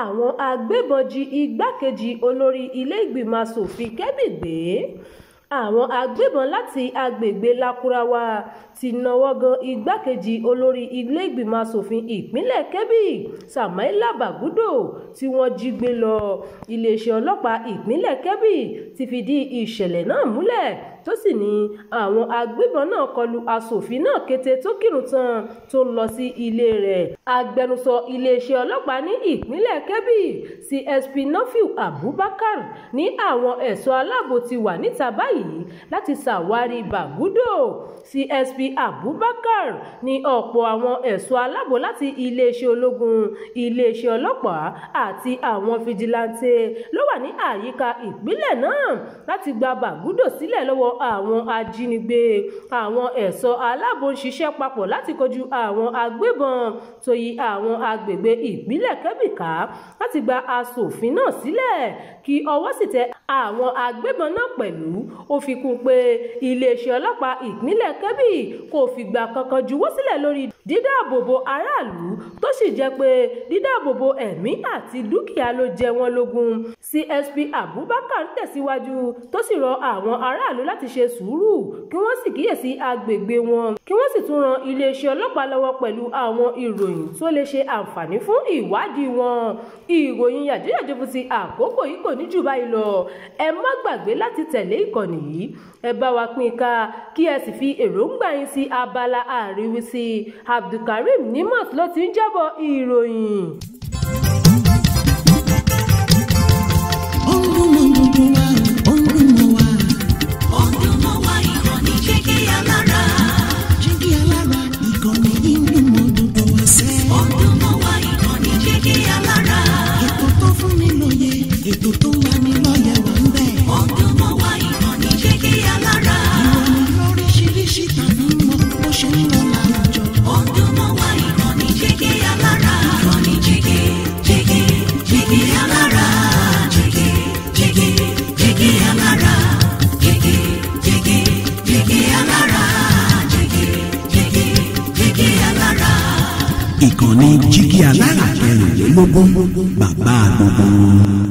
àwọn agbébọn jí igbákejì olórí ilé-ìgbìmọ̀ asòfin Kebbi gbé. Àwọn agbébọn láti agbègbè Lakurawa ti náwó gan igbákejì olórí ilé-ìgbìmọ̀ asòfin ìpínlẹ̀ Kebbi Samaila Bagudo tí wọ́n jí gbé lọ. Iléeṣẹ́ ọlọ́pàá ìpínlẹ̀ Kebbi ti fìdí ìṣẹ̀lẹ̀ náà múlẹ̀ tó sì ní àwọn agbébọn náà kọlu asòfin náà kété tó kírun tán tó ń lọ sí ilé rẹ̀. Agbẹnusọ iléeṣẹ́ ọlọ́pàá ní ìpínlẹ̀ Kebbi CSP Nafiu Abubakar ní àwọn ẹ̀ṣọ́ aláàbò ti wà níta báyìí láti ṣàwárí Bagudo. CSP Abubakar ní ọ̀pọ̀ àwọn ẹ̀ṣọ́ aláàbò láti iléeṣẹ́ ológun, iléeṣẹ́ ọlọ́pàá àti àwọn fìjìláńtè ló wà ní àyíká ìpínlẹ̀ náà láti gba Bagudo sílẹ̀ lọ́wọ́ àwọn ajínigbé. Àwọn ẹ̀ṣọ́ aláàbò ń ṣiṣẹ́ papọ̀ láti kojú àwọn agbébọn tó yí àwọn agbègbè ìpínlẹ̀ Kebbi ká láti gba asòfin náà sílẹ̀ kí ọwọ́ sì tẹ àwọn agbébọn náà pẹ̀lú. Ó fi kún pé iléeṣẹ́ ọlọ́pàá ìpínlẹ̀ Kebbi kò fìgbà kankan juwọ́ sílẹ̀ lórí dídáàbòbò aráàlú tó sì jẹ́ pé dídáàbòbò ẹ̀mí àti dúkìá ló jẹ wọ́n lógún. CSP Abubakar tẹ̀síwájú tó sì rọ àwọn aráàlú láti ṣe sùúrù kí wọ́n sì kíyèsí agbègbè wọn kí wọ́n sì tún ran iléeṣẹ́ ọlọ́pàá lọ́wọ́ pẹ̀lú àwọn ìròyìn tó lè ṣe àǹfààní fún ìwádìí wọn. Ìròyìn yàjóyàjó fún ti àkókò yìí kò ní jù báyìí lọ. Ẹ má gbàgbé láti tẹ̀lé ìkànnì yìí, ẹ bá wa pín ká kí ẹ sì fi èròǹgbà yín sí abala àríwísí. Abdulkareem Nimot ló ti ń jábọ̀ ìròyìn. Ètò tó wà ní lọ́yẹ̀ wà ń bẹ̀. Ọdún mọ́ wa ìkànnì Jígí Alára. Ìròyìn lóríṣiríṣi tàbí mọ bó ṣe ń lọ láwùjọ. Ọdún mọ́ wa ìkànnì Jígí Alára. Ìkànnì Jígí Alára. Jígí Alára. Jígí Alára. Jígí Alára. Ìkànnì Jígí Alára 24 bàbá gbogbo.